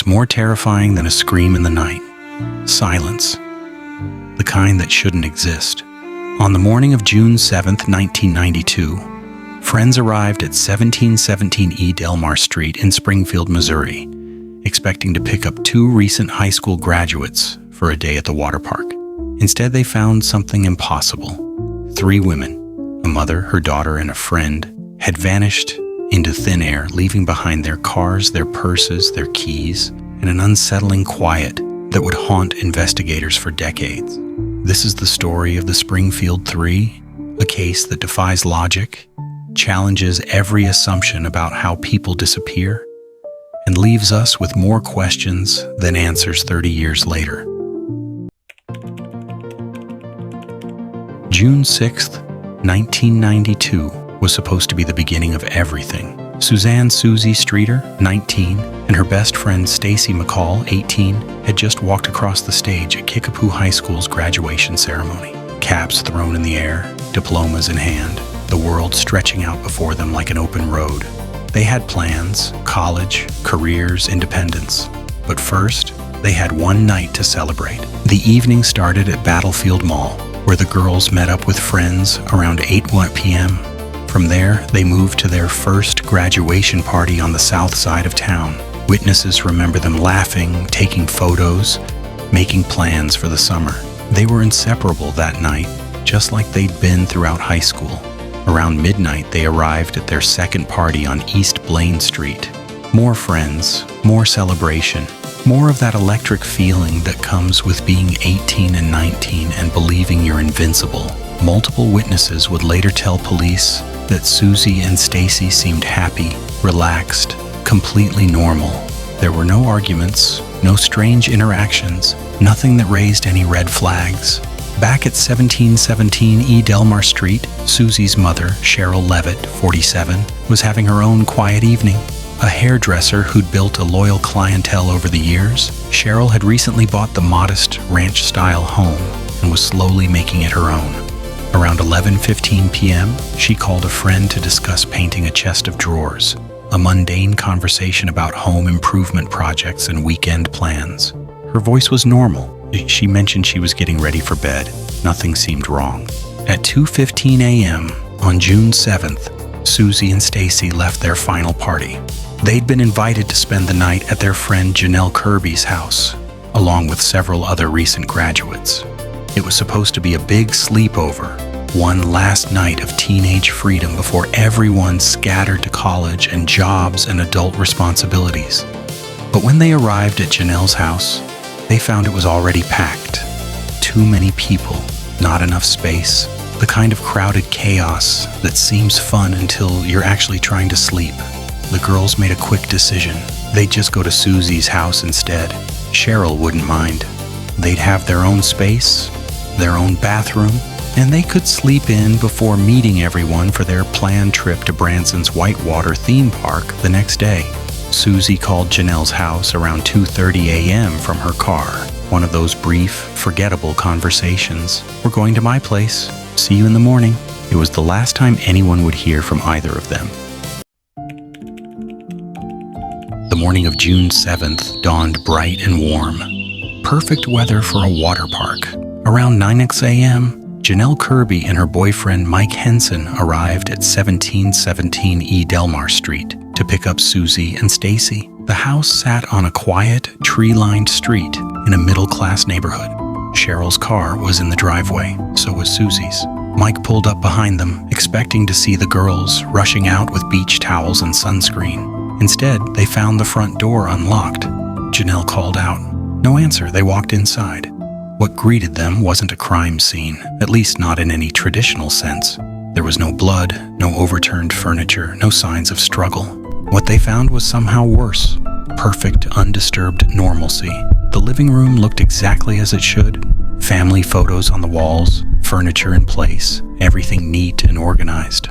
was more terrifying than a scream in the night. Silence. The kind that shouldn't exist. On the morning of June 7th, 1992, friends arrived at 1717 E. Delmar Street in Springfield, Missouri, expecting to pick up 2 recent high school graduates for a day at the water park. Instead, they found something impossible. 3 women, a mother, her daughter, and a friend, had vanished into thin air, leaving behind their cars, their purses, their keys, and an unsettling quiet that would haunt investigators for decades. This is the story of the Springfield Three, a case that defies logic, challenges every assumption about how people disappear, and leaves us with more questions than answers 30 years later. June 6th, 1992 was supposed to be the beginning of everything. Suzie Streeter, 19, and her best friend Stacy McCall, 18, had just walked across the stage at Kickapoo High School's graduation ceremony. Caps thrown in the air, diplomas in hand, the world stretching out before them like an open road. They had plans, college, careers, independence. But first, they had one night to celebrate. The evening started at Battlefield Mall, where the girls met up with friends around 8 p.m. From there, they moved to their first graduation party on the south side of town. Witnesses remember them laughing, taking photos, making plans for the summer. They were inseparable that night, just like they'd been throughout high school. Around midnight, they arrived at their second party on East Blaine Street. More friends, more celebration, more of that electric feeling that comes with being 18 and 19 and believing you're invincible. Multiple witnesses would later tell police that Suzie and Stacy seemed happy, relaxed, completely normal. There were no arguments, no strange interactions, nothing that raised any red flags. Back at 1717 E. Delmar Street, Suzie's mother, Sherrill Levitt, 47, was having her own quiet evening. A hairdresser who'd built a loyal clientele over the years, Sherrill had recently bought the modest ranch-style home and was slowly making it her own. Around 11:15 p.m., she called a friend to discuss painting a chest of drawers, a mundane conversation about home improvement projects and weekend plans. Her voice was normal. She mentioned she was getting ready for bed. Nothing seemed wrong. At 2:15 a.m. on June 7th, Suzie and Stacy left their final party. They'd been invited to spend the night at their friend Janelle Kirby's house, along with several other recent graduates. It was supposed to be a big sleepover, one last night of teenage freedom before everyone scattered to college and jobs and adult responsibilities. But when they arrived at Janelle's house, they found it was already packed. Too many people, not enough space, the kind of crowded chaos that seems fun until you're actually trying to sleep. The girls made a quick decision. They'd just go to Suzie's house instead. Sherrill wouldn't mind. They'd have their own space, their own bathroom, and they could sleep in before meeting everyone for their planned trip to Branson's Whitewater theme park the next day. Suzie called Janelle's house around 2:30 a.m. from her car. One of those brief, forgettable conversations. "We're going to my place. See you in the morning." It was the last time anyone would hear from either of them. The morning of June 7th dawned bright and warm. Perfect weather for a water park. Around 9 a.m., Janelle Kirby and her boyfriend Mike Henson arrived at 1717 E. Delmar Street to pick up Suzie and Stacy. The house sat on a quiet, tree-lined street in a middle-class neighborhood. Cheryl's car was in the driveway, so was Suzie's. Mike pulled up behind them, expecting to see the girls rushing out with beach towels and sunscreen. Instead, they found the front door unlocked. Janelle called out. No answer. They walked inside. What greeted them wasn't a crime scene, at least not in any traditional sense. There was no blood, no overturned furniture, no signs of struggle. What they found was somehow worse. Perfect, undisturbed normalcy. The living room looked exactly as it should. Family photos on the walls, furniture in place, everything neat and organized.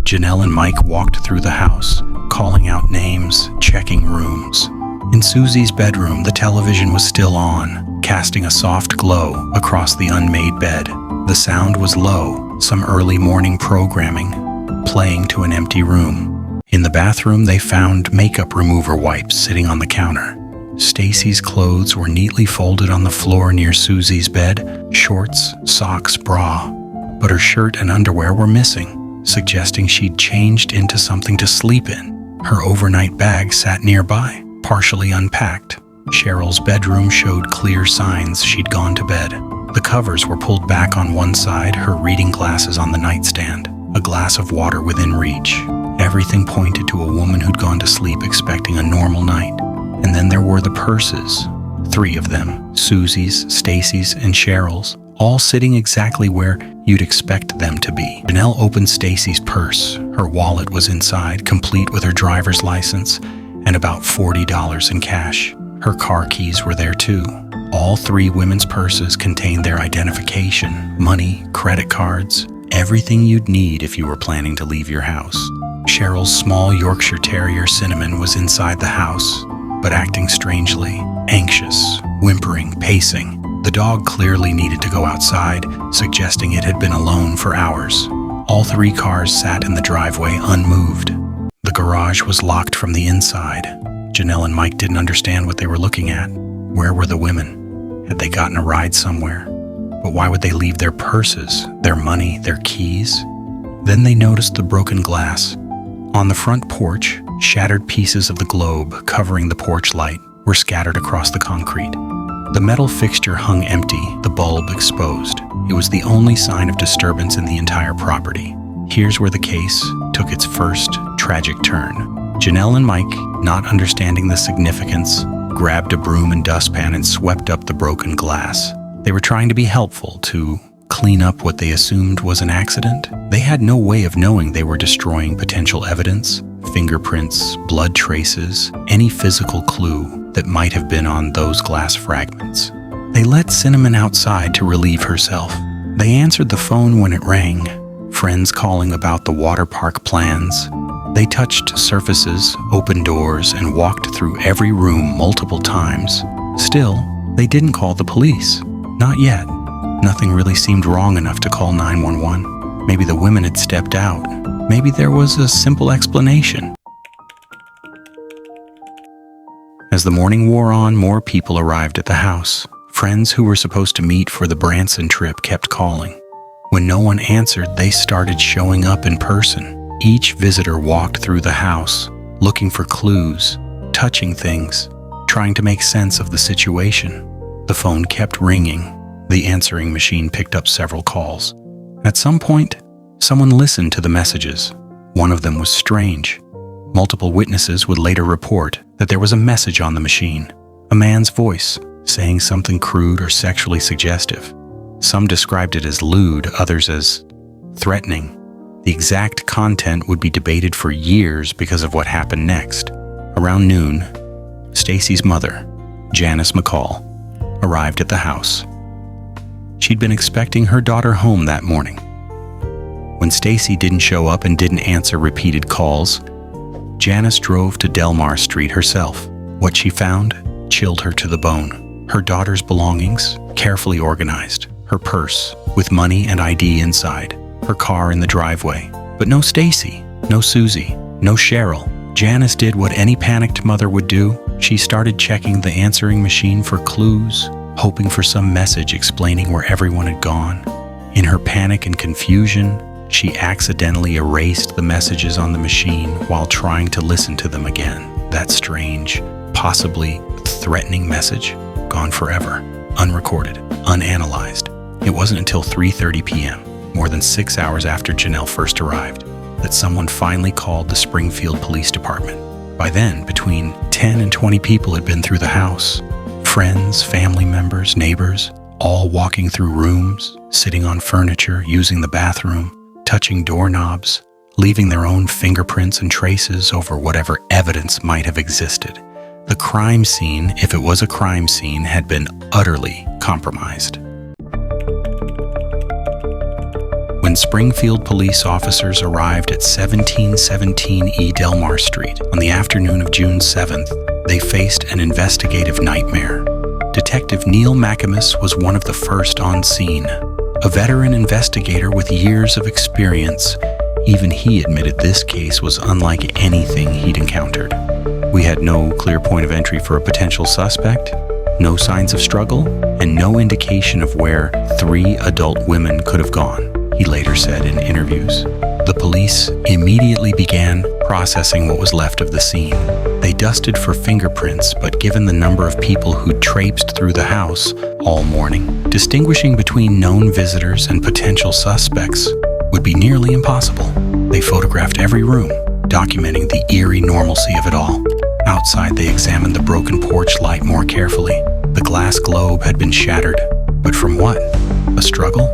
Janelle and Mike walked through the house, calling out names, checking rooms. In Suzie's bedroom, the television was still on, casting a soft glow across the unmade bed. The sound was low, some early morning programming, playing to an empty room. In the bathroom, they found makeup remover wipes sitting on the counter. Stacy's clothes were neatly folded on the floor near Susie's bed, shorts, socks, bra, but her shirt and underwear were missing, suggesting she'd changed into something to sleep in. Her overnight bag sat nearby, partially unpacked. Sherrill's bedroom showed clear signs she'd gone to bed. The covers were pulled back on one side, her reading glasses on the nightstand, a glass of water within reach. Everything pointed to a woman who'd gone to sleep expecting a normal night. And then there were the purses, 3 of them, Susie's, Stacy's, and Sherrill's, all sitting exactly where you'd expect them to be. Janelle opened Stacy's purse. Her wallet was inside, complete with her driver's license and about $40 in cash. Her car keys were there too. All 3 women's purses contained their identification, money, credit cards, everything you'd need if you were planning to leave your house. Sherrill's small Yorkshire Terrier Cinnamon was inside the house, but acting strangely, anxious, whimpering, pacing. The dog clearly needed to go outside, suggesting it had been alone for hours. All 3 cars sat in the driveway unmoved. The garage was locked from the inside. Janelle and Mike didn't understand what they were looking at. Where were the women? Had they gotten a ride somewhere? But why would they leave their purses, their money, their keys? Then they noticed the broken glass. On the front porch, shattered pieces of the globe covering the porch light were scattered across the concrete. The metal fixture hung empty, the bulb exposed. It was the only sign of disturbance in the entire property. Here's where the case took its first tragic turn. Janelle and Mike, not understanding the significance, grabbed a broom and dustpan and swept up the broken glass. They were trying to be helpful, to clean up what they assumed was an accident. They had no way of knowing they were destroying potential evidence, fingerprints, blood traces, any physical clue that might have been on those glass fragments. They let Cinnamon outside to relieve herself. They answered the phone when it rang, friends calling about the water park plans. They touched surfaces, opened doors, and walked through every room multiple times. Still, they didn't call the police. Not yet. Nothing really seemed wrong enough to call 911. Maybe the women had stepped out. Maybe there was a simple explanation. As the morning wore on, more people arrived at the house. Friends who were supposed to meet for the Branson trip kept calling. When no one answered, they started showing up in person. Each visitor walked through the house, looking for clues, touching things, trying to make sense of the situation. The phone kept ringing. The answering machine picked up several calls. At some point, someone listened to the messages. One of them was strange. Multiple witnesses would later report that there was a message on the machine, a man's voice, saying something crude or sexually suggestive. Some described it as lewd, others as threatening. The exact content would be debated for years because of what happened next. Around noon, Stacy's mother, Janice McCall, arrived at the house. She'd been expecting her daughter home that morning. When Stacy didn't show up and didn't answer repeated calls, Janice drove to Delmar Street herself. What she found chilled her to the bone. Her daughter's belongings, carefully organized, her purse with money and ID inside, her car in the driveway. But no Stacy, no Suzie, no Sherrill. Janice did what any panicked mother would do. She started checking the answering machine for clues, hoping for some message explaining where everyone had gone. In her panic and confusion, she accidentally erased the messages on the machine while trying to listen to them again. That strange, possibly threatening message, gone forever, unrecorded, unanalyzed. It wasn't until 3:30 p.m., more than 6 hours after Janelle first arrived, that someone finally called the Springfield Police Department. By then, between 10 and 20 people had been through the house. Friends, family members, neighbors, all walking through rooms, sitting on furniture, using the bathroom, touching doorknobs, leaving their own fingerprints and traces over whatever evidence might have existed. The crime scene, if it was a crime scene, had been utterly compromised. When Springfield police officers arrived at 1717 E. Delmar Street on the afternoon of June 7th, they faced an investigative nightmare. Detective Neil McAmis was one of the first on scene. A veteran investigator with years of experience, even he admitted this case was unlike anything he'd encountered. We had no clear point of entry for a potential suspect, no signs of struggle, and no indication of where 3 adult women could have gone, he later said in interviews. The police immediately began processing what was left of the scene. They dusted for fingerprints, but given the number of people who traipsed through the house all morning, distinguishing between known visitors and potential suspects would be nearly impossible. They photographed every room, documenting the eerie normalcy of it all. Outside, they examined the broken porch light more carefully. The glass globe had been shattered. But from what? A struggle?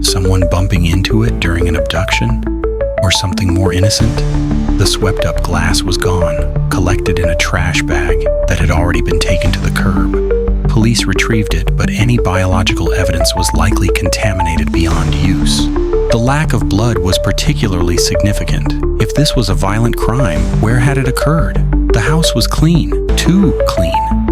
Someone bumping into it during an abduction? Or something more innocent? The swept-up glass was gone, collected in a trash bag that had already been taken to the curb. Police retrieved it, but any biological evidence was likely contaminated beyond use. The lack of blood was particularly significant. If this was a violent crime, where had it occurred? The house was clean, too clean.